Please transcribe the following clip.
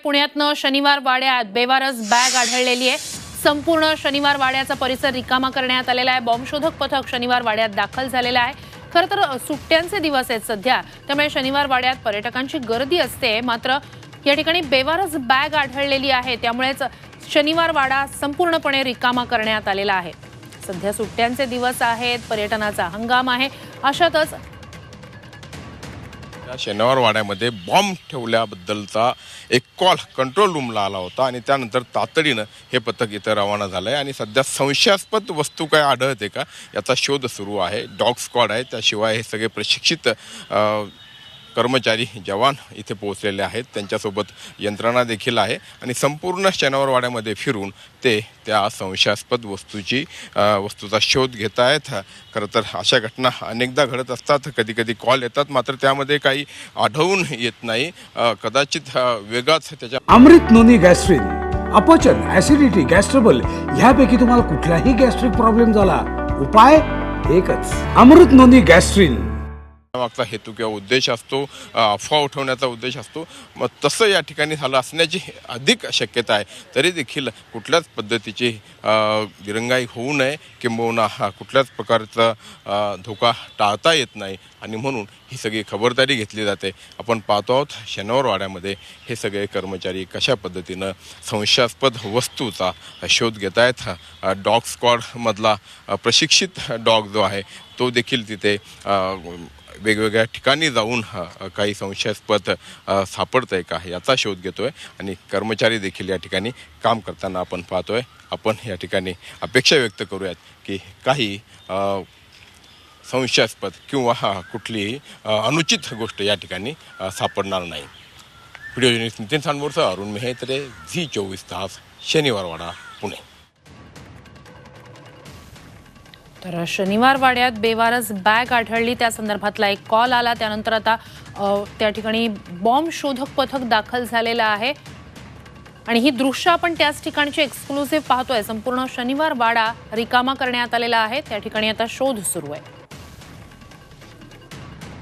पुण्यातनं शनिवार वाड्यात बेवारस बॅग आढळलेली आहे। संपूर्ण शनिवार वाड्याचा परिसर रिकामा करण्यात आलेला आहे। बॉम्बशोधक पथक शनिवार वाड्यात दाखल झालेला आहे। खरं तर सुट्ट्यांचे दिवस आहेत सध्या, त्यामुळे शनिवार वाड्यात पर्यटकांची गर्दी असते। मात्र या ठिकाणी बेवारस बॅग आढळलेली आहे, त्यामुळेच शनिवार वाडा संपूर्णपणे रिकामा करण्यात आलेला आहे। सध्या सुट्ट्यांचे दिवस आहेत, पर्यटनाचा हंगाम आहे। अशातच शनिवार वाड्यामध्ये बॉम्ब ठेवल्याबद्दलचा एक कॉल कंट्रोल रूमला आला होता आणि त्यानंतर तातडीनं हे पथक इथं रवाना झालं आहे आणि सध्या संशयास्पद वस्तू काय आढळते का याचा शोध सुरू आहे। डॉग स्क्वॉड आहे, त्याशिवाय हे सगळे प्रशिक्षित कर्मचारी जवान इथे पोहोचलेले आहेत, त्यांच्यासोबत यंत्रणा देखील आहे आणि संपूर्ण शनिवार वाड्यामध्ये फिरून ते त्या संशयास्पद वस्तूचा शोध घेत आहेत। खरं तर अशा घटना अनेकदा घडत असतात, कधी कधी कॉल येतात, मात्र त्यामध्ये काही आढळून येत नाही। कदाचित वेगळाच त्याच्या अमृत नोनी गॅस्ट्रिन, अपचन, ऍसिडिटी, गॅस्ट्रबल ह्यापैकी तुम्हाला कुठलाही गॅस्ट्रिक प्रॉब्लेम झाला, उपाय एकच, अमृत नोनी गॅस्ट्रिन। मागचा हेतू किंवा उद्देश असतो, अफवा उठवण्याचा उद्देश असतो, मग तसं या ठिकाणी झालं असण्याची अधिक शक्यता आहे। तरी देखील कुठल्याच पद्धतीची दिरंगाई होऊ नये, किंबहुना कुठल्याच प्रकारचा धोका टाळता येत नाही आणि म्हणून ही सगळी खबरदारी घेतली जाते। आपण पाहतो आहोत शनिवार वाड्यामध्ये हे सगळे कर्मचारी कशा पद्धतीनं संशयास्पद वस्तूचा शोध घेत आहेत। डॉग स्क्वॉडमधला प्रशिक्षित डॉग जो आहे तो देखील तिथे वेगवेगळ्या ठिकाणी जाऊन काही संशयास्पद सापडतंय का याचा शोध घेतोय आणि कर्मचारी देखील या ठिकाणी काम करताना आपण पाहतोय। आपण या ठिकाणी अपेक्षा व्यक्त करूयात की काही संशयास्पद किंवा कुठलीही अनुचित गोष्ट या ठिकाणी सापडणार नाही। व्हिडिओ जर्नलिस्ट नितीन सांडबोरसह अरुण मेहत्रे, झी24 तास, शनिवार वाडा, पुणे। तर शनिवार वाड्यात बेवारस बॅग आढळली, त्या संदर्भातला एक कॉल आला। त्यानंतर आता त्या ठिकाणी बॉम्ब शोधक पथक दाखल झालेलं आहे आणि ही दृश्य आपण त्याच ठिकाणची एक्सक्लुसिव्ह पाहतोय। संपूर्ण शनिवार वाडा रिकामा करण्यात आलेला आहे, त्या ठिकाणी आता शोध सुरू आहे।